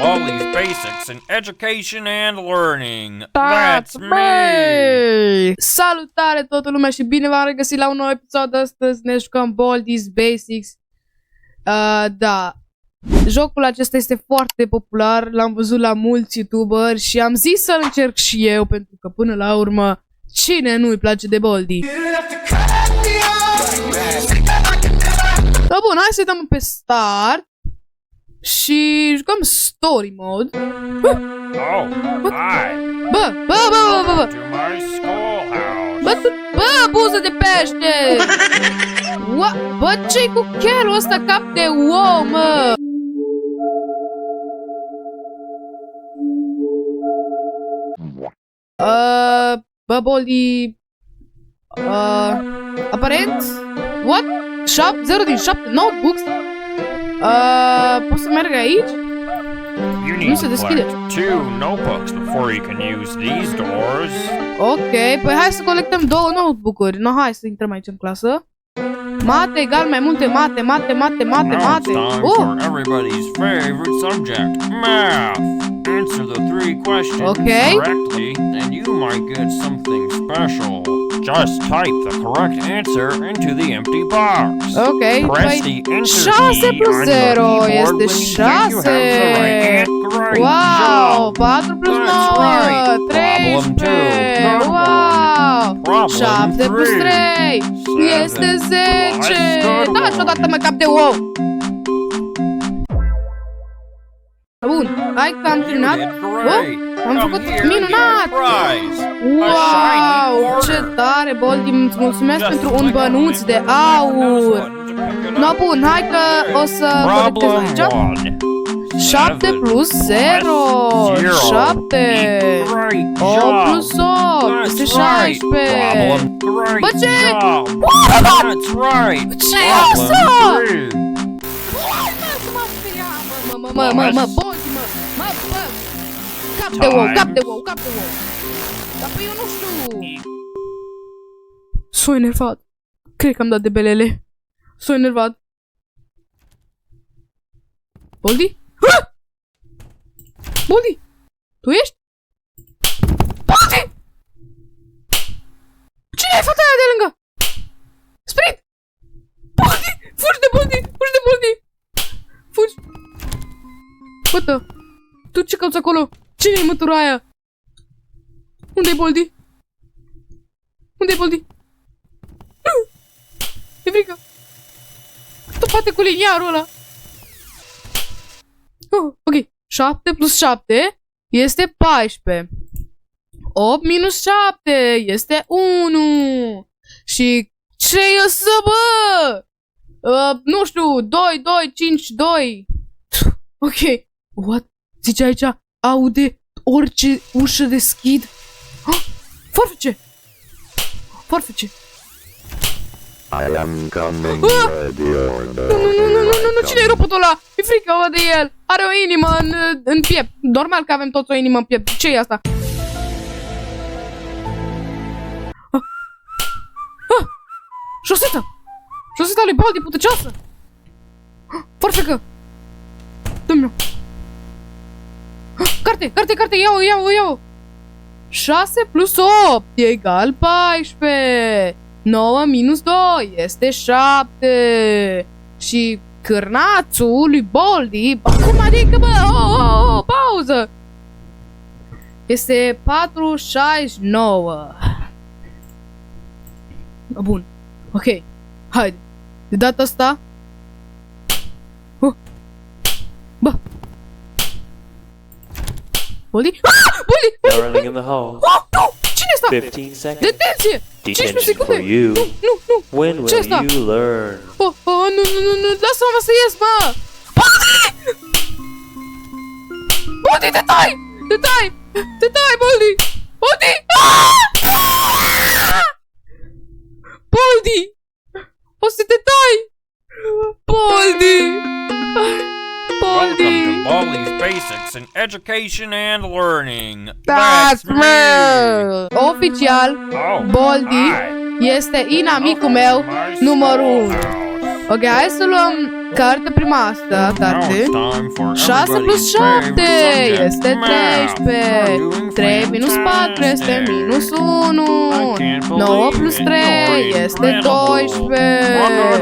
Baldi's Basics in Education and Learning. That's me! me! Salutare toată lumea și bine v-am regăsit la un nou episod. Astăzi ne jucăm Baldi's Basics. Da. Jocul acesta este foarte popular, l-am văzut la mulți youtuberi și am zis să-l încerc și eu, pentru că până la urmă, cine nu-i place de Baldi? Da, bun, hai să dăm pe start și jucăm story mode. Oh, hi. Bă, To my schoolhouse. bă, buză de pește! Bă, ce-i cu chelul ăsta cap de ou, mă? Bă, Baldi... aparent? What? 0 din 7 notebooks? Pot să merg aici? You need to collect 2 notebooks before you can use these doors. Ok, păi hai să colectăm 2 notebook-uri. No, hai să intrăm aici în clasă. Mate egal mai multe mate. Now it's time for everybody's favorite subject, math. Answer the 3 questions correctly, and you might get something special. Just type the correct answer into the empty box. Ok, Press păi the enter 6 key plus on 0 your keyboard este when you think you have the 6. right answer. Great Wow, job. 4 plus That's 9, right. Problem 2. 13. Good Wow, one. Problem 7 plus 3. 3 este 10. Good Da, și odată mă cap de ou. Bun, hai că am terminat. Am făcut minunat! Wow, ce tare, Baldi, îți mulțumesc pentru un bănuț de aur. No, bun, hai că o să colectez aici. 7 plus 0, 7, 8 plus 8, este 16. Bă, ce? Ce e asta? Mă, Baldi, mă, cap de ou. Dar păi eu nu știu. S-o enervat. Cred că am dat de belele. S-o enervat. Baldi? Baldi! Tu ești? Baldi! Cine e fata aia de lângă? Sprint! Baldi! Fugi de Baldi! Fugi! Bătă! Tu ce cauți acolo? Cine-i mătura aia? Unde-i Baldi? E frică! Topate cu liniarul ăla! Ok. 7 plus 7 este 14. 8 minus 7 este 1. Și ce e să, bă? Nu știu, 2, 5, 2. Ok. What? Zice aici, aude orice ușă deschid. Forfece. I am coming, ready or Nu, cine e robotul ăla? E frică, de el. Are o inimă în piept. Normal că avem toți o inimă în piept. Ce e asta? Șoseta! Șoseta lui Baldi putăcioasă! Forfecă! Dă-mi-o! Carte! Iau! 6 plus 8 e egal 14. 9 minus 2 este 7. Și cârnațul lui Baldi... Cum adică, bă? Pauză! Este 4,69. Bun. Ok. Haide. De data asta... Bă! Baldi? Baldi! Darling in the hall. Nu! Cine asta? 15 seconds. Detenție! 15 Detention secunde! for you. Nu! When Ce will asta? you learn? Nu! Lasă-mă să ies, mă! Baldi! Baldi, te tai, Baldi! Baldi! Baldi! O să te tai! Baldi! Welcome to Baldi's Basics in Education and Learning. That's me! Oficial, Baldi hi. este inamicul meu numărul 1. Ok, hai să luăm Carte prima asta, Now carte. it's time for 6 plus everybody's 7 favorite subject, este math. 13. You're doing 3 minus 4 este fantastic. minus 1. I can't 9 believe plus it. 3 You're este incredible. 12.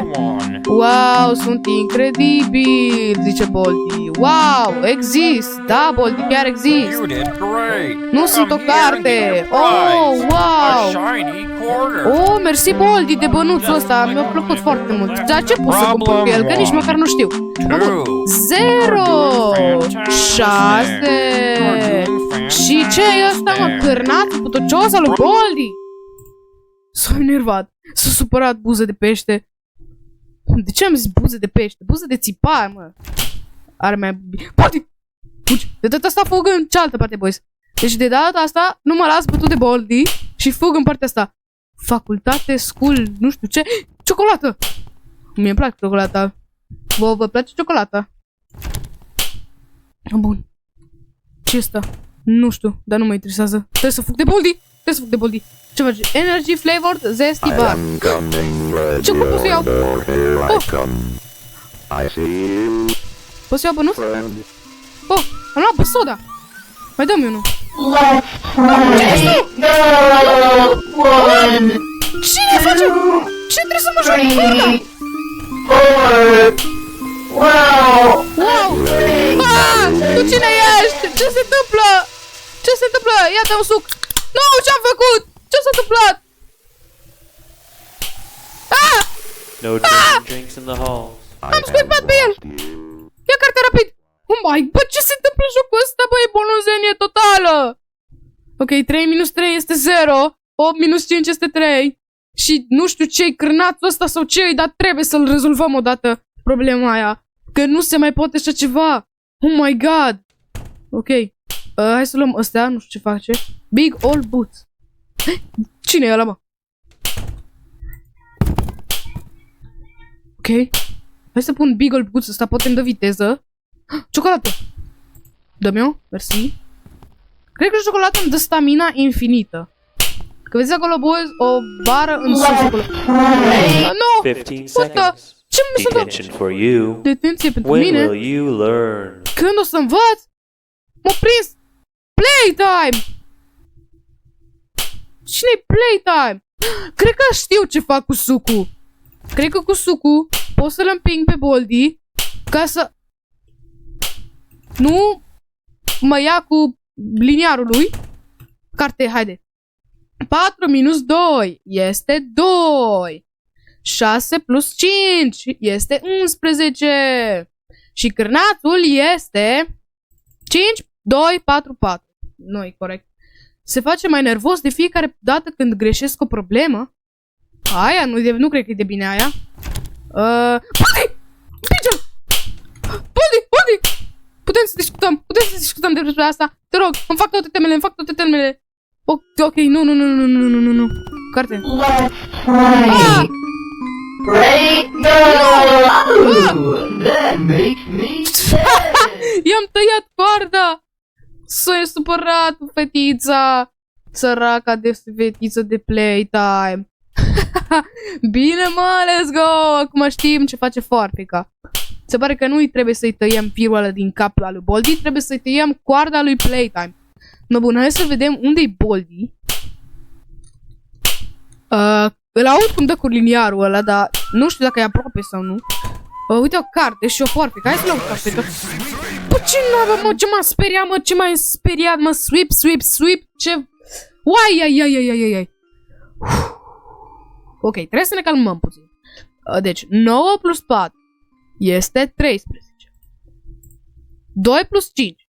101. Wow, sunt incredibil, zice Boldi. Wow, exist. Da, Boldi, chiar exist. You did great. Nu sunt o Come here and carte. get a Oh, prize. wow. A shiny quarter. Oh, mersi Boldi de bănuțul ăsta, mi-a plăcut foarte mult. Dar ce pot să cumpăr cu el, că nici măcar nu știu. 0, 6. Și ce e ăsta, mă, cârnatul putocios al lui Boldi? S-a enervat, s-a supărat, buză de pește. De ce am zis buză de pește? Buză de țipar, mă. Are mai... Boldi! Fugi! De data asta fug în cealaltă parte, boys. Deci de data asta nu mă las bătut de Boldi și fug în partea asta. Facultate, school, nu știu ce. Ciocolată! Mie îmi place ciocolata. Vă place ciocolata? Bun. Ce asta? Nu știu, dar nu mă interesează. Trebuie să fug de Boldi! Trebuie să fug de Boldi. Ce faci? Energy flavored zesty I bar. am coming, Ce cum pot să iau? Rudyard, here I come. I see you, Poți să iau bănuț? friend. Oh, am luat pe soda. Mai dă-mi unul. Cine face? Ce trebuie să mă joc cu ăla? Wow! Ah! Tu cine ești? Ce se întâmplă? Ce se întâmplă? Ia-te un suc! Nu, ce-am făcut? Ce s-a întâmplat? Ah! No drinking drinks in the halls. Am scuipat pe el! Ia carte rapid! Oh my, bă, ce se întâmplă în jocul ăsta, bă, e bolonzenie totală! Ok, 3 minus 3 este 0, 8 minus 5 este 3. Și nu știu ce-i cârnatul ăsta sau ce-i, dar trebuie să-l rezolvăm odată problema aia. Că nu se mai poate așa ceva. Oh my god! Ok, hai să luăm ăstea, nu știu ce face. Big Old Boots. Cine e ăla, mă? Ok. Hai să pun Big Old Boots ăsta, poate îmi dă viteză. Ciocolată! Dă-mi-o, mersi. Cred că ciocolata îmi dă stamina infinită. Că vedeți acolo, boys, o bară în sus acolo. Nu! 15 What the? seconds. Ce mi se Detention for you. Detenție pentru When mine? will you learn? Când o să învăț? M-a prins! Playtime! Cine-i Playtime? Cred că știu ce fac cu sucul. Cred că cu sucul pot să-l împing pe Boldi ca să nu mă ia cu liniarul lui. Carte, haide. 4 minus 2 este 2. 6 plus 5 este 11. Și cârnatul este 5, 2, 4, 4. Nu e corect. Se face mai nervos de fiecare dată când greșesc o problemă. Aia nu cred că e de bine aia. Boldi! Împinge-l! Boldi! Putem să discutăm despre asta. Te rog, îmi fac toate temele, Ok, nu. Carte. Ah! I-am tăiat coarda! S-a supărat fetița! Săraca de fetiță de Playtime! Bine, mă, let's go! Acum știm ce face Foarfeca. Se pare că nu-i trebuie să-i tăiem firul ăla din cap la lui Boldi, trebuie să-i tăiem coarda lui Playtime. No, bun, hai să vedem unde-i Boldi. Îl aud cum dă cu liniarul ăla, dar nu știu dacă e aproape sau nu. Uite o carte și o Foarfecă. Hai să luăm cartetă. Bă, ce nabă, mă, ce m-a speriat, mă, sweep, ce... Uai. Ok, trebuie să ne calmăm puțin. Deci, 9 plus 4 este 13. 2 plus 5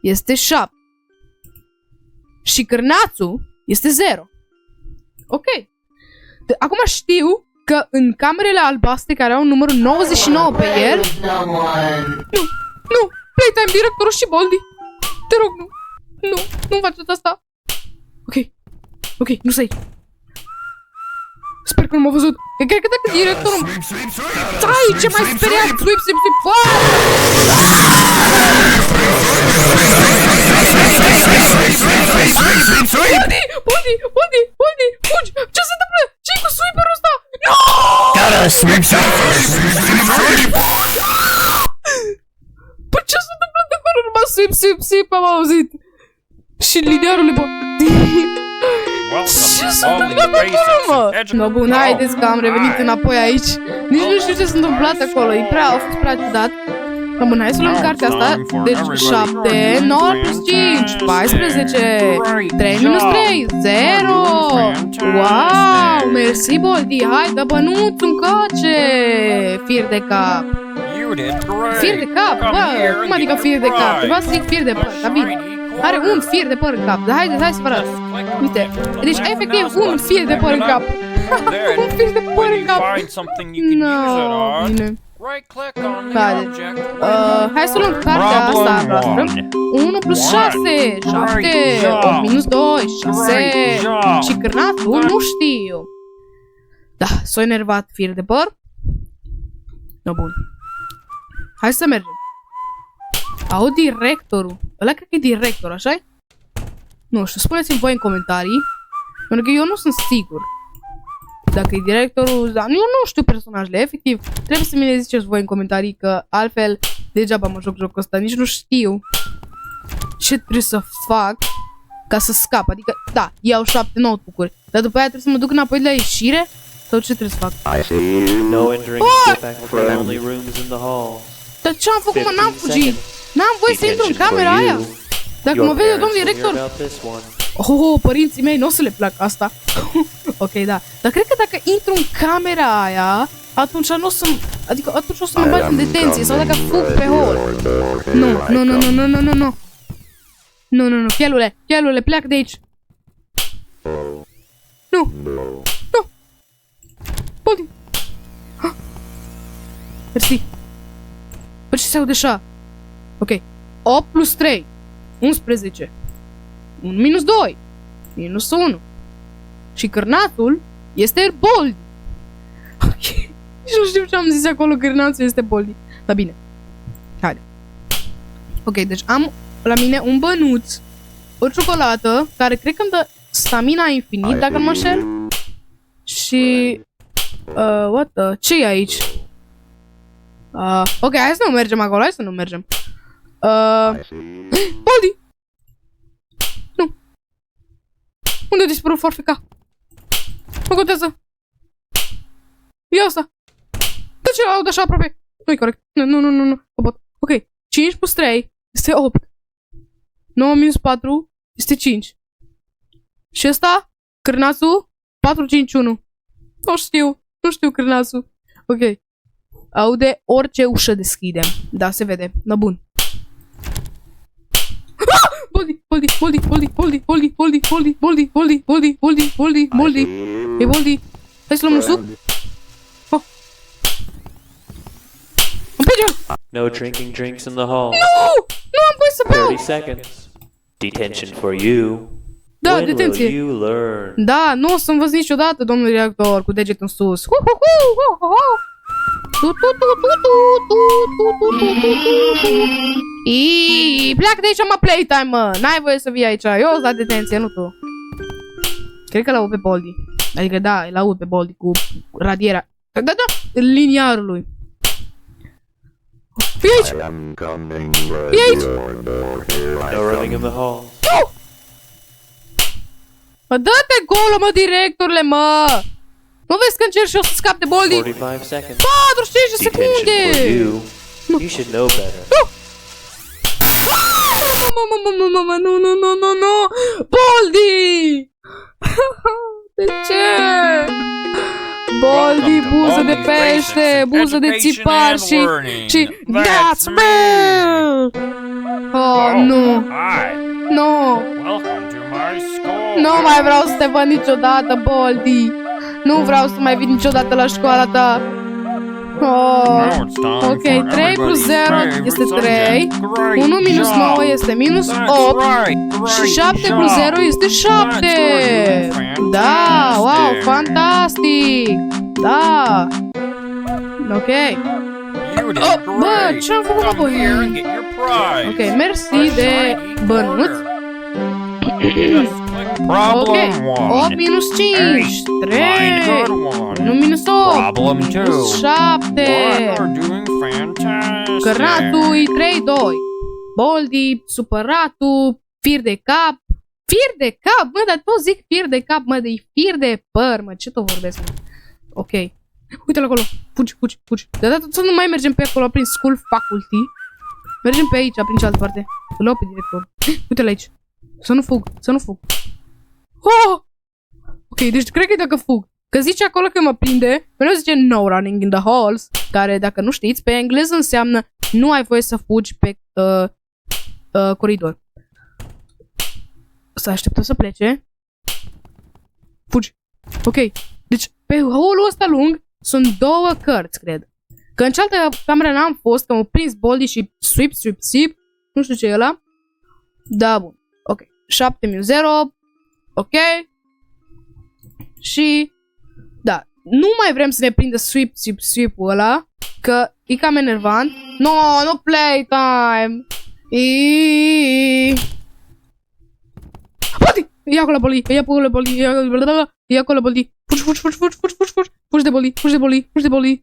este 7. Și cârnațul este 0. Ok. Acum știu că în camerele albastre care au numărul 99 pe el... Nu! Playtime, directorul și Boldi! Te rog, nu faceți asta! Ok, nu stai! Sper că nu m-a văzut! Cred că dacă directorul... Stai, ce m-ai speriat! Sweep! Boldi! Fugi! Ce se întâmplă? Ce-i cu sweeper-ul ăsta? No! Gotta sweep. Sip, sip, sip, am auzit. Și liderul e Ce s-a întâmplat acolo, mă? No, bun, haideți că am revenit înapoi aici. Nici nu știu ce s-a întâmplat acolo, a fost prea ciudat. No, bun, hai să luăm cartea asta. Deci 7, 9 plus 5, 14, 3 minus 3, 0. Wow, mersi, Boldi, hai, dă bănuț, încoace. Fir de cap. Fir de cap? Bă, cum adică fir de cap? Trebuia să zic fir de păr, dar bine. Are un fir de păr în cap, dar hai să vă arăt. Uite, deci efectiv un fir de păr în cap. Un fir de păr în cap. No, bine. Hai să luăm cartea asta noastră. 1 plus 6, 7, 8 minus 2, 6. Și cârnatul nu știu. Da, s-a enervat fir de păr. No, bun. Hai să mergem. Au directorul. Ăla cred că e director, așa-i? Nu știu, spuneți-mi voi în comentarii. Pentru că eu nu sunt sigur dacă e directorul, dar eu nu știu personajele, efectiv. Trebuie să mi le ziceți voi în comentarii, că altfel degeaba mă joc jocul ăsta. Nici nu știu ce trebuie să fac ca să scap. Adică, da, iau 7 notebook-uri, dar după aia trebuie să mă duc înapoi de la ieșire? Sau ce trebuie să fac? No entering the faculty, only rooms in the hall. Dar ce am făcut, mă? N-am fugit. N-am voie să intru în camera aia. Dacă mă vede domnul director... Oh, părinții mei nu o să le placă asta. Ok, da. Dar cred că dacă intru în camera aia, atunci nu o să... Adică atunci o să mă bagi în detenție. Sau dacă fug pe hol. Nu. Nu, chelule, pleacă de aici. Nu. Boldi. Mersi. Păi ce se aude așa? Ok. 8 plus 3. 11. 1 minus 2. Minus 1. Și cârnatul este Boldi. Ok. Nici nu știu ce am zis acolo, cârnatul este Boldi. Dar bine. Haide. Ok, deci am la mine un bănuț, o ciocolată, care cred că îmi dă stamina infinit, dacă nu mă înșel. Și... what the... ce e aici? Ok, hai să nu mergem acolo, Boldi! Nu! Unde a dispărut forfica? Nu contează! E asta! De ce aud așa aproape? Nu-i corect. Nu. Ok. 5 plus 3 este 8. 9 minus 4 este 5. Și ăsta? Cârnațul? 4, 5, 1. Nu știu cârnațul. Ok. Aude orice ușă deschidem. Da, se vede. Da, bun. Boldi. E Boldi. Hai să luăm un suc. No drinking drinks in the hall. Nu am voie să beau. 30 seconds. Detention for you. Da, When detenție. will you learn? Da, nu o să învăț niciodată, domnul director, cu degetul în sus. Pleacă de aici, mă, playtime, mă. N-ai voie să vii aici. Eu o să la detenție, nu tu. Cred că l-aud pe Boldi. Adică da, îl aud pe Boldi cu radierea. Da, liniarului. E aici! E aici! No running in the hall. Mă, dă-te golo, mă, directorule, mă! Nu vezi că încerc și eu să scap de Boldi? 45 seconds. 45 de secunde! Detention for you. You should know better. Nu! Boldi! De ce? Boldi, buză de pește, buză de țipar și... That's me! Oh, nu! Nu! Nu mai vreau să te văd niciodată, Boldi! Nu vreau să mai vin niciodată la școala ta! Oh. Ok, 3 plus 0 este 3, 1 minus 9 este minus 8 și 7 plus 0 este 7! Da, wow, fantastic! Da! Ok. Oh, bă, ce-am făcut apoi? Ok, mersi de bănuț. Ok, 8 minus 5, 3, 1 minus 8, minus 7. Cârnatul e 3, 2. Boldy, supăratul, fir de cap. Fir de cap, mă, dar tot zic fir de cap, mă, de fir de păr, mă, ce tot vorbesc, mă? Ok. Uite-l acolo, fugi. De data să nu mai mergem pe acolo, prin School Faculty. Mergem pe aici, prin cealaltă parte. Îl luau pe director. Uite-l aici. Să nu fug. Oh! Ok, deci cred că e dacă fug. Că zice acolo că mă prinde, mereu zice no running in the halls, care, dacă nu știți, pe engleză înseamnă nu ai voie să fugi pe coridor. Să așteptăm să plece. Fugi. Ok. Deci, pe hall-ul ăsta lung sunt 2 cărți, cred. Că în cealaltă cameră n-am fost, că m-au prins Boldy și sweep. Nu știu ce e ăla. Da, bun. Ok. 7-0. Ok. Și... Da. Nu mai vrem să ne prindă sweep-ul ăla, că e cam enervant. No, no playtime! Boldy! Ia acolo, Boldy! Fugi de Boldy!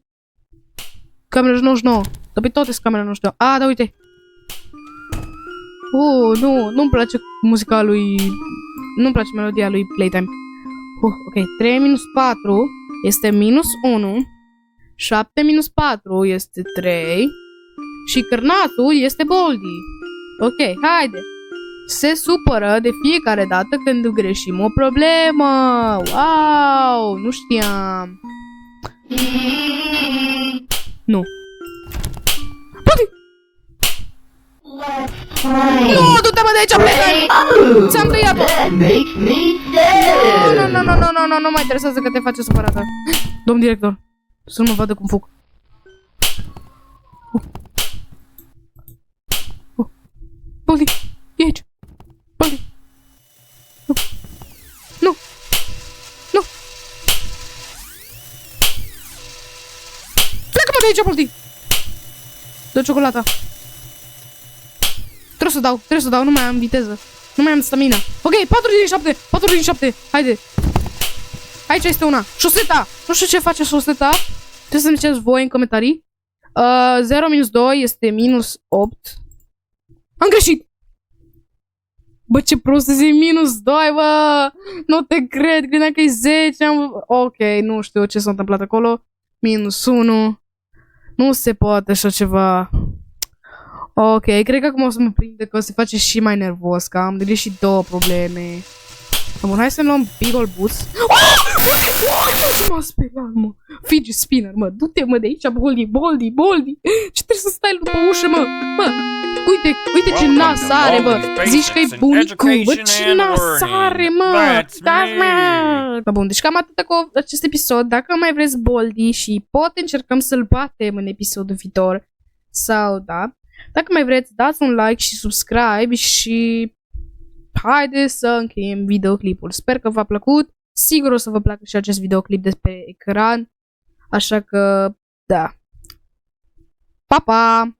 Camera 99. Dar pe toate sunt camera 99. Ah, da, uite. Nu-mi place muzica lui... Nu-mi place melodia lui Playtime. Ok, 3 minus 4 este minus 1. 7 minus 4 este 3. Și cârnatul este Boldy. Ok, haide. Se supără de fiecare dată când greșim o problemă. Wow, nu știam. Nu. Boldy! Nu, du-te mă de aici, plecă! Ți-am tăiat, bă! Nu mă interesează că te face supărată. Domn director, să nu mă vadă cum fug. Boldy, e aici. Boldy. Nu. Plecă-mă de aici, Boldy! Dă ciocolata. Trebuie să dau, nu mai am viteză. Nu mai am stamina. Ok, 4 din 7. Haide. Aici este una. Șoseta. Nu știu ce face șoseta. Trebuie să-mi ziceți voi în comentarii. 0 minus 2 este minus 8. Am greșit. Bă, ce prost e minus 2, bă. Nu te cred. Credeam că e 10. Ok, nu știu ce s-a întâmplat acolo. Minus 1. Nu se poate așa ceva. Ok, cred că acum o să mă prinde că se face și mai nervos, că am greșit 2 probleme. Bun, hai să luăm Big Ol' Boots. M-a speriat, mă. Fidget spinner, mă. Du-te, mă, de aici, Boldy. Ce trebuie să stai după ușă, mă? Mă, uite ce nas are, bă. Zici că e bunicul, bă, ce nas are, mă. Da, mă. Bun, deci cam atât cu acest episod. Dacă mai vreți Boldy și poate încercăm să-l batem în episodul viitor. Sau, da. Dacă mai vreți, dați un like și subscribe și haideți să încheiem videoclipul. Sper că v-a plăcut. Sigur o să vă placă și acest videoclip de pe ecran. Așa că, da. Pa, pa!